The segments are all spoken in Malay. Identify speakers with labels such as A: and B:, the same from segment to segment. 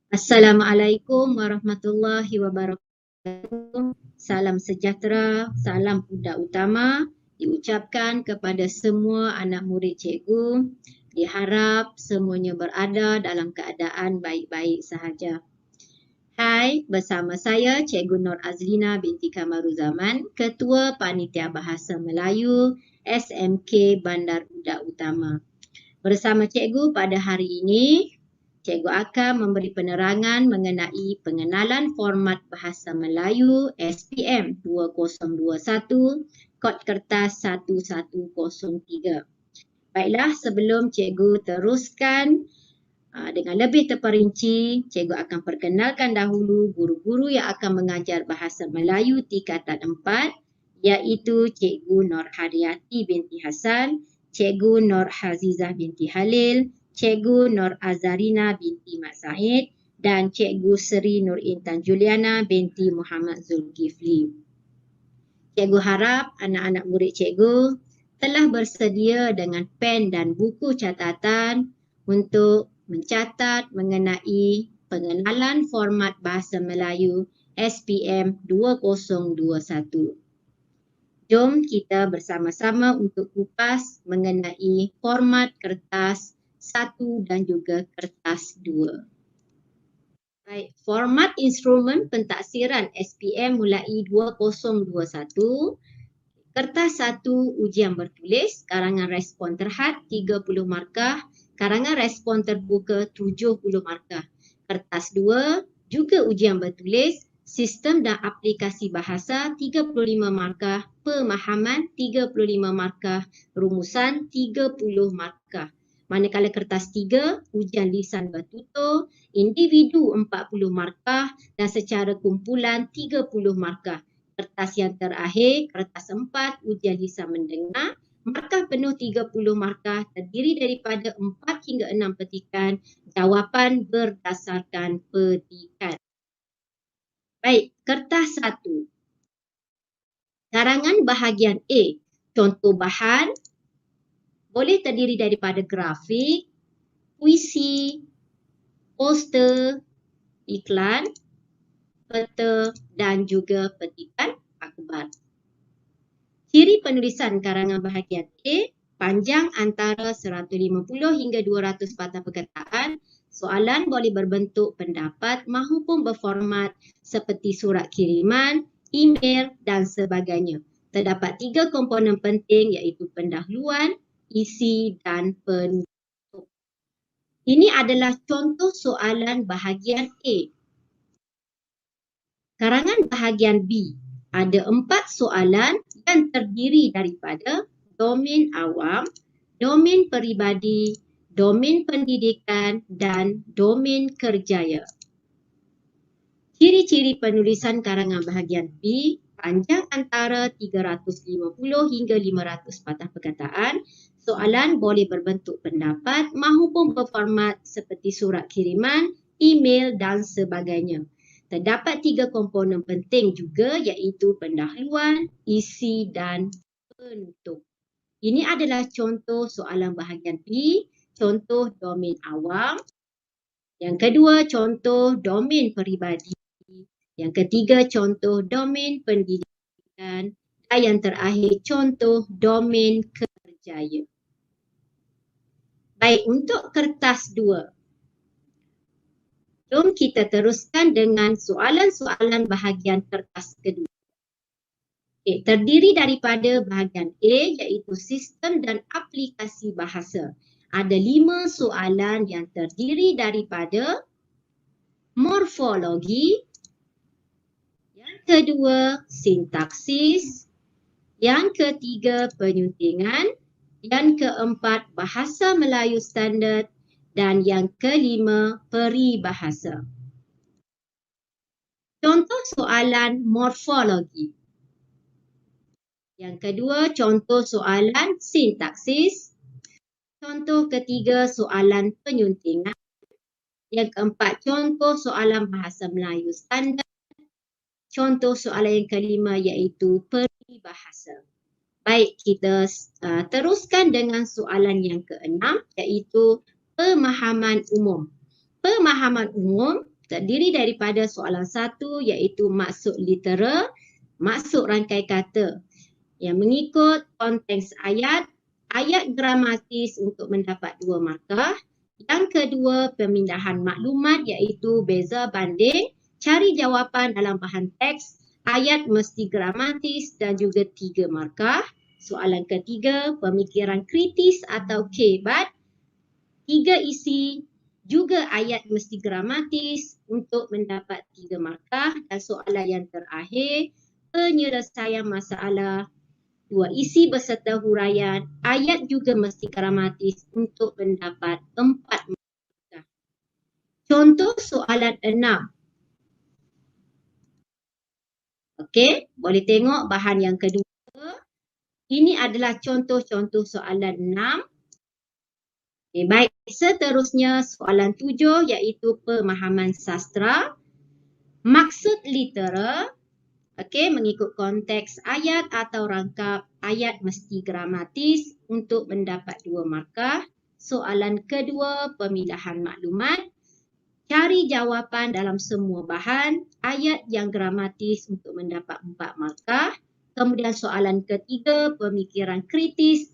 A: Assalamualaikum warahmatullahi wabarakatuh. Salam sejahtera, salam budak utama diucapkan kepada semua anak murid cikgu. Diharap semuanya berada dalam keadaan baik-baik sahaja. Hai, bersama saya Cikgu Nur Azlina binti Kamaruzaman, Ketua Panitia Bahasa Melayu SMK Bandar Budak Utama. Bersama cikgu pada hari ini, cikgu akan memberi penerangan mengenai pengenalan format Bahasa Melayu SPM 2021 kod kertas 1103. Baiklah, sebelum cikgu teruskan dengan lebih terperinci, cikgu akan perkenalkan dahulu guru-guru yang akan mengajar Bahasa Melayu tingkatan 4, iaitu Cikgu Nur Haryati binti Hasan, Cikgu Nur Hazizah binti Halil, Cikgu Nur Azarina binti Mat Said dan Cikgu Seri Nur Intan Juliana binti Muhammad Zulkifli. Cikgu harap anak-anak murid cikgu telah bersedia dengan pen dan buku catatan untuk mencatat mengenai pengenalan format Bahasa Melayu SPM 2021. Jom kita bersama-sama untuk kupas mengenai format kertas 1 dan juga kertas 2. Baik, format instrumen pentaksiran SPM mulai 2021. Kertas 1 ujian bertulis, karangan respon terhad 30 markah, karangan respon terbuka 70 markah. Kertas 2 juga ujian bertulis, sistem dan aplikasi bahasa 35 markah, pemahaman 35 markah, rumusan 30 markah. Manakala kertas 3, ujian lisan bertutur, individu 40 markah dan secara kumpulan 30 markah. Kertas yang terakhir, kertas 4, ujian lisan mendengar, markah penuh 30 markah terdiri daripada 4 hingga 6 petikan, jawapan berdasarkan petikan. Baik, kertas 1. Karangan bahagian A, contoh bahan, boleh terdiri daripada grafik, puisi, poster, iklan, peta dan juga petikan akhbar. Ciri penulisan karangan bahagian A, panjang antara 150 hingga 200 patah perkataan. Soalan boleh berbentuk pendapat mahupun berformat seperti surat kiriman, email dan sebagainya. Terdapat 3 komponen penting iaitu pendahuluan, isi dan penutup. Ini adalah contoh soalan bahagian A. Karangan bahagian B, ada 4 soalan yang terdiri daripada domain awam, domain peribadi, domain pendidikan dan domain kerjaya. Ciri-ciri penulisan karangan bahagian B, panjang antara 350 hingga 500 patah perkataan. Soalan boleh berbentuk pendapat mahupun berformat seperti surat kiriman, email dan sebagainya. Terdapat 3 komponen penting juga iaitu pendahuluan, isi dan penutup. Ini adalah contoh soalan bahagian B, contoh domain awam. Yang kedua, contoh domain peribadi. Yang ketiga, contoh domain pendidikan. Dan yang terakhir, contoh domain kerjaya. Baik, untuk kertas 2. Jom kita teruskan dengan soalan-soalan bahagian kertas kedua. Terdiri daripada bahagian A iaitu sistem dan aplikasi bahasa. Ada 5 soalan yang terdiri daripada morfologi, yang kedua sintaksis, yang ketiga penyuntingan, yang keempat bahasa Melayu standard dan yang kelima peribahasa. Contoh soalan morfologi. Yang kedua, contoh soalan sintaksis. Contoh ketiga, soalan penyuntingan. Yang keempat, contoh soalan bahasa Melayu standard. Contoh soalan yang kelima iaitu peribahasa. Baik, kita teruskan dengan soalan yang keenam iaitu pemahaman umum. Pemahaman umum terdiri daripada soalan 1 iaitu maksud literal, maksud rangkai kata yang mengikut konteks ayat, ayat gramatis untuk mendapat 2 markah. Yang kedua, pemindahan maklumat iaitu beza banding, cari jawapan dalam bahan teks, ayat mesti gramatis dan juga 3 markah. Soalan ketiga, pemikiran kritis atau kebat, 3 isi, juga ayat mesti gramatis untuk mendapat 3 markah. Dan soalan yang terakhir, penyelesaian masalah, 2 isi beserta huraian, ayat juga mesti gramatis untuk mendapat 4 markah. Contoh soalan 6. Okey, boleh tengok bahan yang kedua. Ini adalah contoh-contoh soalan 6. Okay, baik, seterusnya soalan 7 iaitu pemahaman sastra. Maksud literal. Okey, mengikut konteks ayat atau rangkap ayat mesti gramatis untuk mendapat 2 markah. Soalan kedua, pemindahan maklumat. Cari jawapan dalam semua bahan, ayat yang gramatis untuk mendapat 4 markah. Kemudian soalan ketiga, pemikiran kritis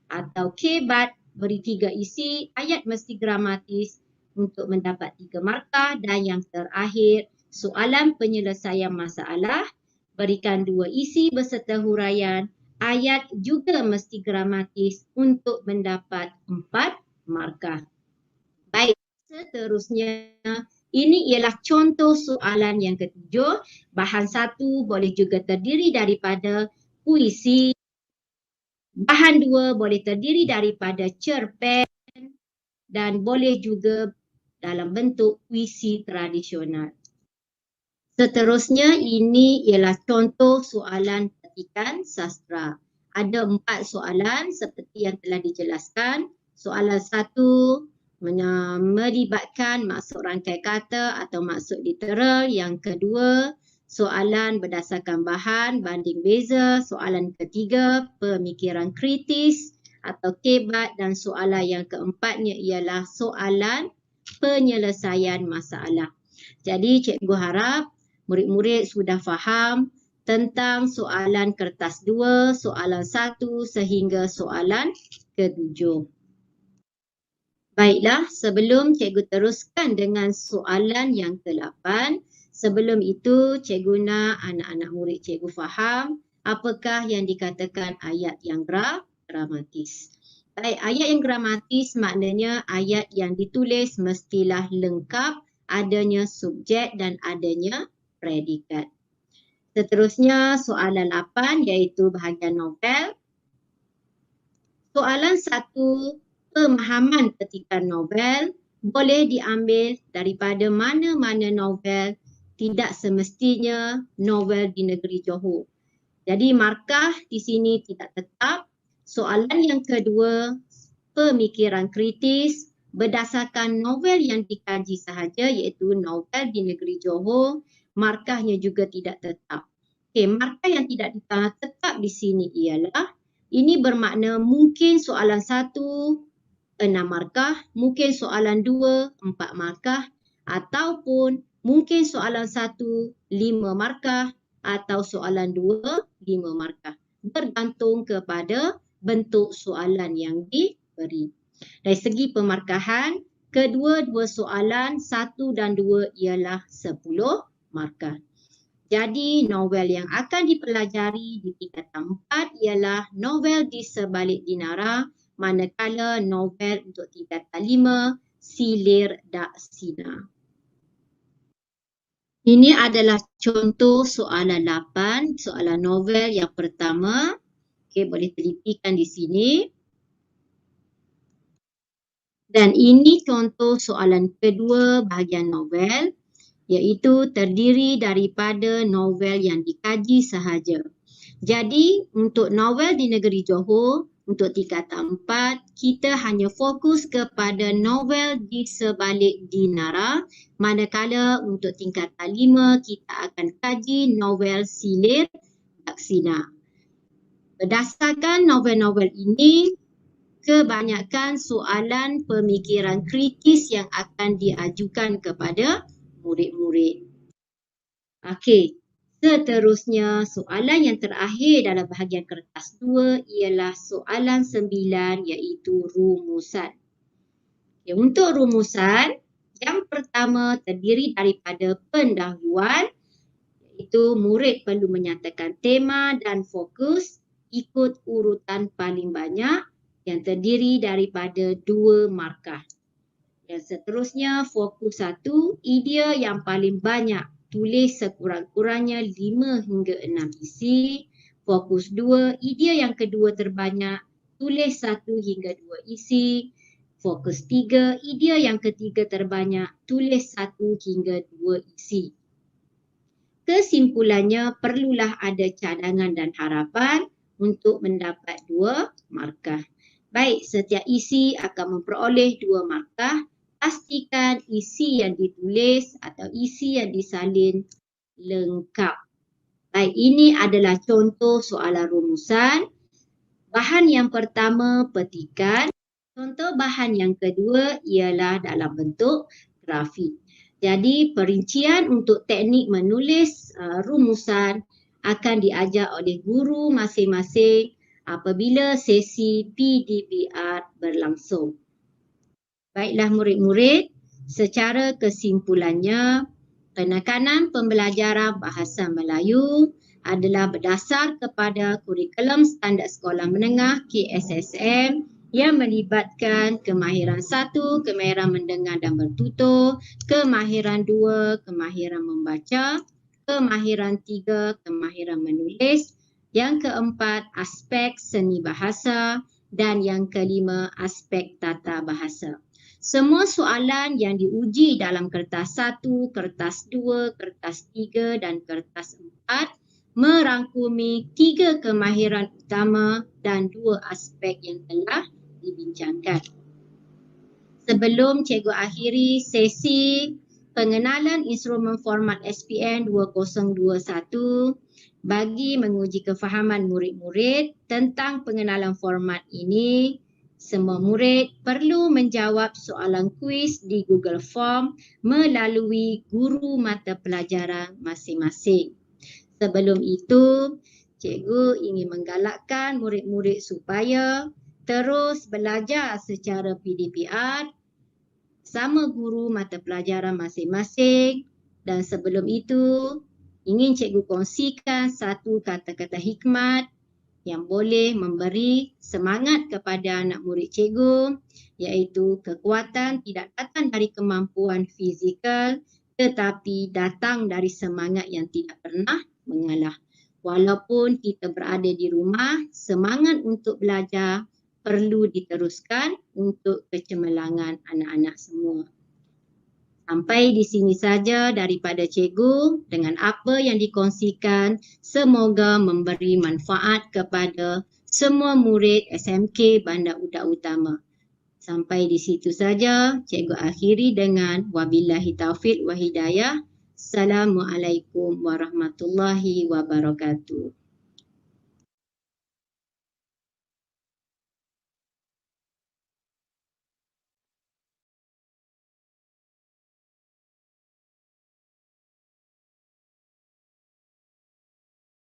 A: atau kebat, beri 3 isi, ayat mesti gramatis untuk mendapat 3 markah. Dan yang terakhir, soalan penyelesaian masalah. Berikan 2 isi beserta huraian, ayat juga mesti gramatis untuk mendapat 4 markah. Baik, seterusnya ini ialah contoh soalan yang ketujuh. Bahan 1 boleh juga terdiri daripada puisi. Bahan 2 boleh terdiri daripada cerpen dan boleh juga dalam bentuk puisi tradisional. Seterusnya ini ialah contoh soalan petikan sastra. Ada 4 soalan seperti yang telah dijelaskan. Soalan 1 melibatkan maksud rangkai kata atau maksud literal. Yang kedua, soalan berdasarkan bahan banding beza. Soalan ketiga, pemikiran kritis atau kebat. Dan soalan yang keempatnya ialah soalan penyelesaian masalah. Jadi cikgu harap murid-murid sudah faham tentang soalan kertas 2, soalan 1 sehingga soalan ke-7. Baiklah, sebelum cikgu teruskan dengan soalan yang ke-8, sebelum itu cikgu nak anak-anak murid cikgu faham apakah yang dikatakan ayat yang gramatis. Baik, ayat yang gramatis maknanya ayat yang ditulis mestilah lengkap, adanya subjek dan adanya predikat. Seterusnya soalan 8 iaitu bahagian novel. Soalan 1, pemahaman petikan novel boleh diambil daripada mana-mana novel, tidak semestinya novel di negeri Johor. Jadi markah di sini tidak tetap. Soalan yang kedua, pemikiran kritis berdasarkan novel yang dikaji sahaja iaitu novel di negeri Johor, markahnya juga tidak tetap. Okey, markah yang tidak tetap di sini ialah ini bermakna mungkin soalan 1 6 markah, mungkin soalan 2 4 markah ataupun mungkin soalan 1 5 markah atau soalan 2 5 markah. Bergantung kepada bentuk soalan yang diberi. Dari segi pemarkahan, kedua-dua soalan 1 dan 2 ialah 10 markah. Jadi novel yang akan dipelajari di tingkatan 4 ialah novel Di Sebalik Dinara, manakala novel untuk tingkatan 5 Silir Dak Sina. Ini adalah contoh soalan 8, soalan novel yang pertama. Okey, boleh telitikan di sini. Dan ini contoh soalan kedua bahagian novel, iaitu terdiri daripada novel yang dikaji sahaja. Jadi untuk novel di negeri Johor, untuk tingkatan 4, kita hanya fokus kepada novel Di Sebalik Dinara, manakala untuk tingkatan 5 kita akan kaji novel Silir Dak Sina. Berdasarkan novel-novel ini, kebanyakan soalan pemikiran kritis yang akan diajukan kepada murid-murid. Okey, seterusnya soalan yang terakhir dalam bahagian kertas 2 ialah soalan 9 iaitu rumusan. Okay, untuk rumusan, yang pertama terdiri daripada pendahuluan iaitu murid perlu menyatakan tema dan fokus ikut urutan paling banyak yang terdiri daripada 2 markah. Yang seterusnya fokus 1, idea yang paling banyak tulis sekurang-kurangnya 5 hingga 6 isi. Fokus 2, idea yang kedua terbanyak tulis 1 hingga 2 isi. Fokus 3, idea yang ketiga terbanyak tulis 1 hingga 2 isi. Kesimpulannya perlulah ada cadangan dan harapan untuk mendapat 2 markah. Baik, setiap isi akan memperoleh 2 markah. Pastikan isi yang ditulis atau isi yang disalin lengkap. Baik, ini adalah contoh soalan rumusan. Bahan yang pertama petikan. Contoh bahan yang kedua ialah dalam bentuk grafik. Jadi perincian untuk teknik menulis rumusan akan diajar oleh guru masing-masing apabila sesi PDPR berlangsung. Baiklah murid-murid, secara kesimpulannya, penekanan pembelajaran bahasa Melayu adalah berdasar kepada kurikulum standard sekolah menengah KSSM yang melibatkan kemahiran 1, kemahiran mendengar dan bertutur, kemahiran 2, kemahiran membaca, kemahiran 3, kemahiran menulis, yang keempat aspek seni bahasa dan yang kelima aspek tata bahasa. Semua soalan yang diuji dalam kertas 1, kertas 2, kertas 3 dan kertas 4 merangkumi 3 kemahiran utama dan 2 aspek yang telah dibincangkan. Sebelum cikgu akhiri sesi pengenalan instrumen format SPM 2021 bagi menguji kefahaman murid-murid tentang pengenalan format ini, semua murid perlu menjawab soalan kuis di Google Form melalui guru mata pelajaran masing-masing. Sebelum itu, cikgu ingin menggalakkan murid-murid supaya terus belajar secara PDPR bersama guru mata pelajaran masing-masing, dan sebelum itu ingin cikgu kongsikan satu kata-kata hikmat yang boleh memberi semangat kepada anak murid cikgu, iaitu kekuatan tidak datang dari kemampuan fizikal tetapi datang dari semangat yang tidak pernah mengalah. Walaupun kita berada di rumah, semangat untuk belajar perlu diteruskan untuk kecemerlangan anak-anak semua. Sampai di sini saja daripada cikgu dengan apa yang dikongsikan, semoga memberi manfaat kepada semua murid SMK Bandar Udak Utama. Sampai di situ saja, cikgu akhiri dengan wabillahi taufiq wa hidayah. Assalamualaikum warahmatullahi wabarakatuh.